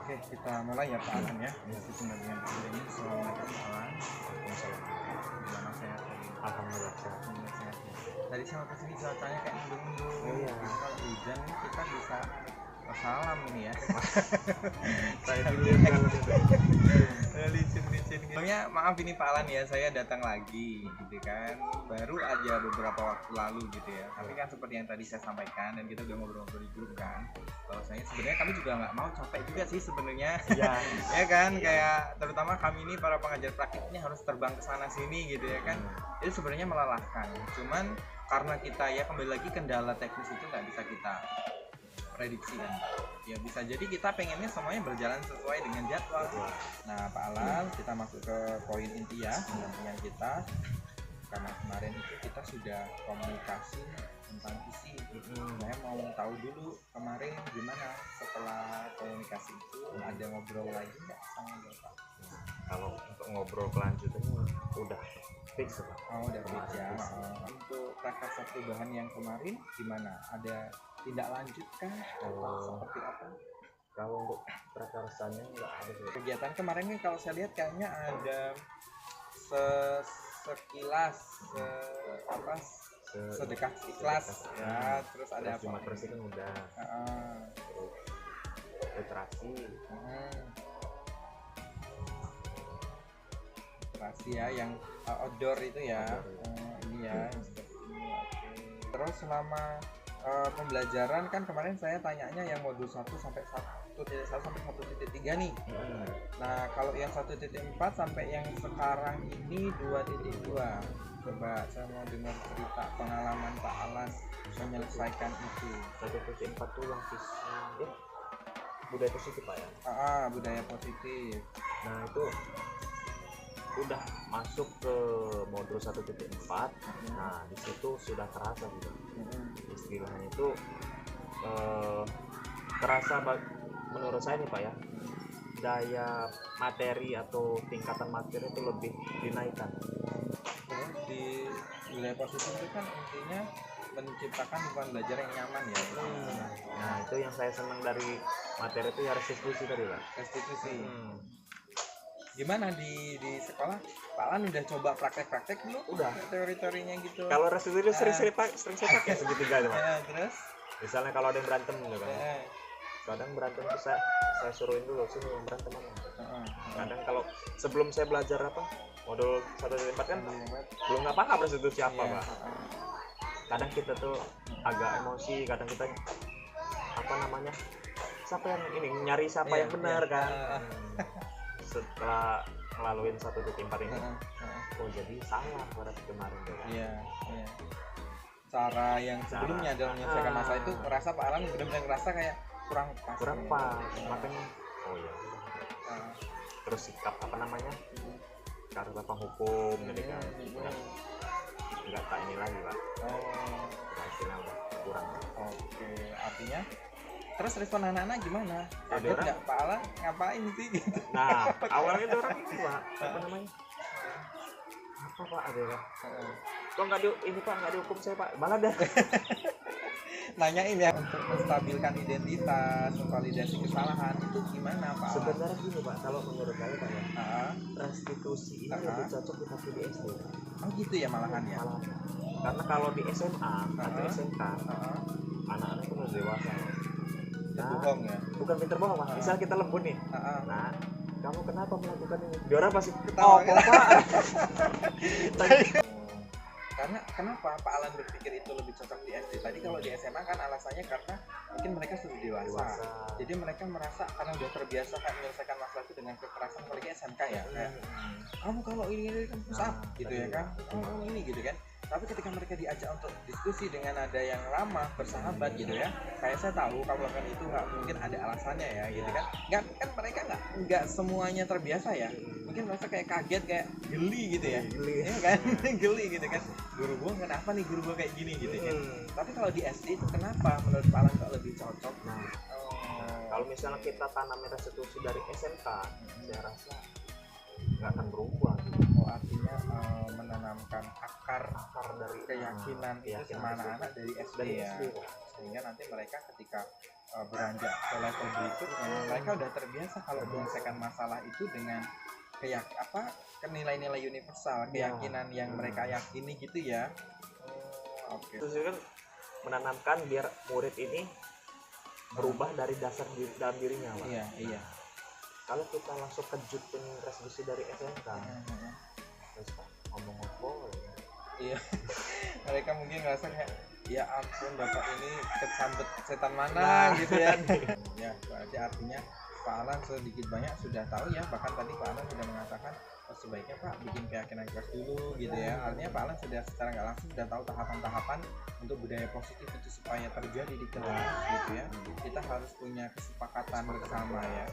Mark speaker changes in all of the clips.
Speaker 1: Oke, kita mulai ya Pak Alan ya. Di pembagian ini. Assalamualaikum Pak Alan.
Speaker 2: Waalaikumsalam.
Speaker 1: Gimana sehat tadi?
Speaker 2: Alhamdulillah sehat.
Speaker 1: Alhamdulillah sehat ya. Tadi sama kesini cuacanya kayak mendung-mendung.
Speaker 2: Oh, iya.
Speaker 1: Nah, kalau hujan nih kita bisa salam ini ya.
Speaker 2: Saya dulu
Speaker 1: Licin-licin gitu. Sebenarnya maaf ini Pak Alan ya, saya datang lagi gitu kan. Baru aja beberapa waktu lalu gitu ya. Tapi kan seperti yang tadi saya sampaikan dan kita udah ngobrol-ngobrol di grup kan. Kalau saya sebenarnya kami juga nggak mau capek juga sih sebenarnya.
Speaker 2: Iya.
Speaker 1: Ya kan, kayak terutama kami ini para pengajar praktik ini harus terbang ke sana sini gitu ya kan. Itu sebenarnya melelahkan. Cuman karena kita ya kembali lagi kendala teknis itu nggak bisa kita prediksi kan. Ya bisa jadi kita pengennya semuanya berjalan sesuai dengan jadwal. Nah Pak Alan, kita masuk ke poin inti ya pendampingan kita. Karena kemarin itu kita sudah komunikasi tentang isi. Saya mau tahu dulu kemarin gimana setelah komunikasi itu ada ngobrol lagi nggak sama Bapak?
Speaker 2: Kalau untuk ngobrol kelanjutannya udah fix Pak.
Speaker 1: Oh udah fix ya. Untuk prakarsa perubahan yang kemarin gimana? Ada tindak lanjut kah? Atau seperti apa?
Speaker 2: Kalau untuk prakarsanya nggak ada sih.
Speaker 1: Kegiatan kemarin nih kalau saya lihat kayaknya ada sekilas sedekah ikhlas ya, terus ada apa?
Speaker 2: Jumat bersih kan udah. Terus literasi.
Speaker 1: Literasi ya, yang outdoor itu ya. Ini ya, yang seperti ini. Oke. Terus selama pembelajaran kan kemarin saya tanyanya yang modul 1 sampai 1.1 sampai 1.3 nih. Nah, kalau yang 1.4 sampai yang sekarang ini 2.2. Coba saya mau dengar cerita pengalaman Pak Alan menyelesaikan itu.
Speaker 2: 1.4 tuh yang budaya positif Pak ya.
Speaker 1: Budaya positif.
Speaker 2: Nah, itu udah masuk ke modul 1.4. Nah, di situ sudah terasa gitu. Istilahnya itu terasa menurut saya nih Pak ya, daya materi atau tingkatan materi itu lebih dinaikkan.
Speaker 1: Di wilayah positif itu kan intinya menciptakan lingkungan belajar yang nyaman ya.
Speaker 2: Nah, itu yang saya senang dari materi itu ya restitusi tadi Pak.
Speaker 1: Restitusi. Gimana di sekolah Pak Alan udah coba praktek-praktek belum?
Speaker 2: Udah.
Speaker 1: Teori-teorinya gitu.
Speaker 2: Kalau restitusi sering saya pakai segitiga Pak.
Speaker 1: Terus
Speaker 2: Misalnya kalau ada yang berantem gitu kan. Kadang berantem tuh saya suruhin dulu sini yang berantem mana. Kadang kalau sebelum saya belajar modul 1.4 kan belum paham restitusi apa Pak. Kadang kita tuh agak emosi, kadang kita siapa yang ini nyari siapa yang benar kan. Setelah ngelaluin 1.4 ini, oh jadi salah pada kemarin tuh kan.
Speaker 1: Iya. Cara yang sebelumnya dalam menyelesaikan masalah itu merasa Pak Alan benar-benar ngerasa kayak kurang pas.
Speaker 2: Makanya oh ya. Terus sikap cara bapak hukum jadi kan nggak tak ini lagi Pak. Hasilnya udah kurang.
Speaker 1: Oke, artinya terus respon anak-anak gimana?
Speaker 2: Ada
Speaker 1: nggak Pak Alan ngapain sih gitu?
Speaker 2: Nah awalnya ada orang itu Pak apa Pak ada kan? Kok nggak nggak dihukum saya Pak, malah dah
Speaker 1: nanyain ya untuk menstabilkan identitas, memvalidasi kesalahan itu gimana Pak?
Speaker 2: Sebenarnya gini Pak, kalau menurut saya Pak ya, restitusi ini lebih cocok dipakai di SD.
Speaker 1: Oh gitu ya malahan ya?
Speaker 2: Karena kalau di SMA atau SMK, anak-anak itu udah dewasa.
Speaker 1: Bohong ya?
Speaker 2: Bukan pinter bohong Pak, misal kita lembut nih. Nah, kamu kenapa melakukan ini? Dia orang pasti
Speaker 1: ketawa
Speaker 2: Pak.
Speaker 1: Karena kenapa Pak Alan berpikir itu lebih cocok di SD? Tadi kalau di SMA kan alasannya karena mungkin mereka sudah dewasa. Jadi mereka merasa karena udah terbiasa kan menyelesaikan masalah itu dengan kekerasan, apalagi SMK ya. Kayak, kamu kalau ini kan push up gitu ya kan, kamu ini gitu kan. Tapi ketika mereka diajak untuk diskusi dengan ada yang ramah, bersahabat gitu ya, kayak saya tahu kamu lakukan itu nggak mungkin ada alasannya ya gitu kan. Nggak kan mereka nggak semuanya terbiasa ya. Mungkin merasa kayak kaget, kayak geli gitu ya. Ya kan, geli gitu kan. Guru gua kenapa nih guru gua kayak gini gitu kan. Tapi kalau di SD itu kenapa menurut Pak Alan kok lebih cocok?
Speaker 2: Kalau misalnya kita tanami restitusi dari SMK, saya rasa nggak akan berubah gitu.
Speaker 1: Artinya menanamkan akar dari keyakinan itu sama anak-anak dari SD ya. Sehingga nanti mereka ketika beranjak ke level berikutnya mereka udah terbiasa kalau menyelesaikan masalah itu dengan nilai-nilai universal, keyakinan yang mereka yakini gitu ya.
Speaker 2: Oke. Terus kan menanamkan biar murid ini berubah dari dasar dalam dirinya, Pak.
Speaker 1: Iya.
Speaker 2: Kalau kita langsung kejutin restitusi dari SMK, terus ngomong-ngomong,
Speaker 1: iya, mereka mungkin ngerasa kayak ya ampun bapak ini kesambet setan mana gitu ya. Ya berarti artinya Pak Alan sedikit banyak sudah tahu ya, bahkan tadi Pak Alan sudah mengatakan sebaiknya Pak bikin keyakinan keras dulu gitu ya. Artinya Pak Alan sudah secara nggak langsung sudah tahu tahapan-tahapan untuk budaya positif itu supaya terjadi di kelas gitu ya. Kita harus punya kesepakatan bersama ya,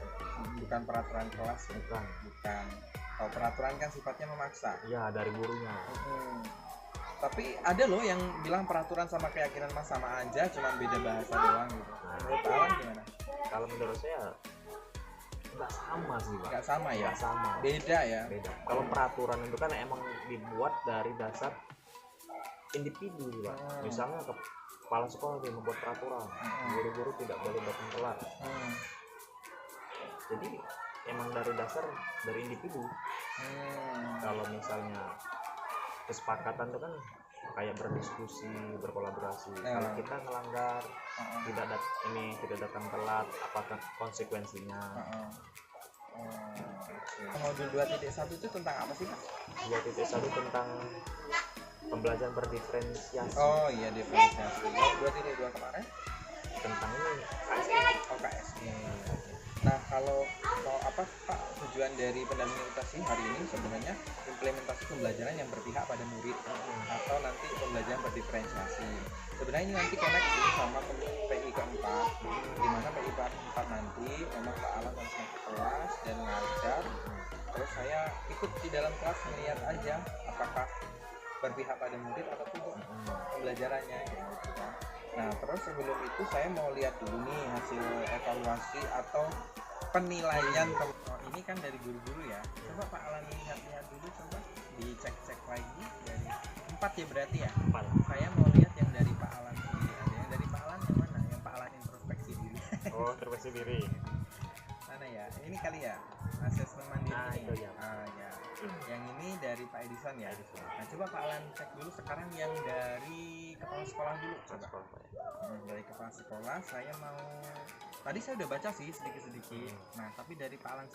Speaker 1: bukan peraturan kelas, bukan. Kalau peraturan kan sifatnya memaksa.
Speaker 2: Ya dari gurunya.
Speaker 1: Tapi ada loh yang bilang peraturan sama keyakinan mas sama aja, cuma beda bahasa doang gitu. Menurut Pak Alan gimana?
Speaker 2: Kalau menurut saya nggak sama sih, Pak.
Speaker 1: Nggak sama ya?
Speaker 2: Nggak sama.
Speaker 1: Beda ya?
Speaker 2: Beda. Kalau peraturan itu kan emang dibuat dari dasar individu, Pak. Misalnya kepala sekolah dia membuat peraturan, guru-guru tidak boleh datang telat. Jadi emang dari dasar dari individu. Kalau misalnya kesepakatan itu kan kayak berdiskusi, berkolaborasi. Kalau kita melanggar, tidak datang telat, apakah konsekuensinya?
Speaker 1: Modul 2.1 itu tentang apa sih, Pak?
Speaker 2: 2.1 tentang pembelajaran berdiferensiasi.
Speaker 1: Oh iya, diferensiasi. 2.2 kemarin
Speaker 2: tentang ini
Speaker 1: KSP. Nah, kalau apa Pak tujuan dari pendampingan edukasi hari ini sebenarnya implementasi pembelajaran yang berpihak pada murid atau nanti pembelajaran berdiferensiasi. Sebenarnya ini nanti koneksi sama PI keempat, di mana PI keempat nanti memang Pak Alan harus masuk kelas dan ngajar. Terus saya ikut di dalam kelas melihat aja apakah berpihak pada murid ataupun pembelajarannya gitu kan. Nah, terus sebelum itu saya mau lihat dulu nih hasil evaluasi atau penilaian. Ini kan dari guru-guru ya. Coba Pak Alan lihat dulu, coba dicek-cek lagi dari 4 ya berarti ya.
Speaker 2: 4.
Speaker 1: Saya mau lihat yang dari Pak Alan sendiri. Ada yang dari Pak Alan yang mana? Yang Pak Alan introspeksi diri.
Speaker 2: Oh, introspeksi diri.
Speaker 1: Mana ya? Ini kali ya. Asesmen mandiri.
Speaker 2: Nah, itu ya.
Speaker 1: Ya. Yang ini dari Pak Edison ya. Nah, coba Pak Alan cek dulu sekarang yang dari kepala sekolah dulu. Coba. Dari kepala sekolah saya mau. Tadi saya udah baca sih sedikit-sedikit. Nah, tapi dari Pak Alan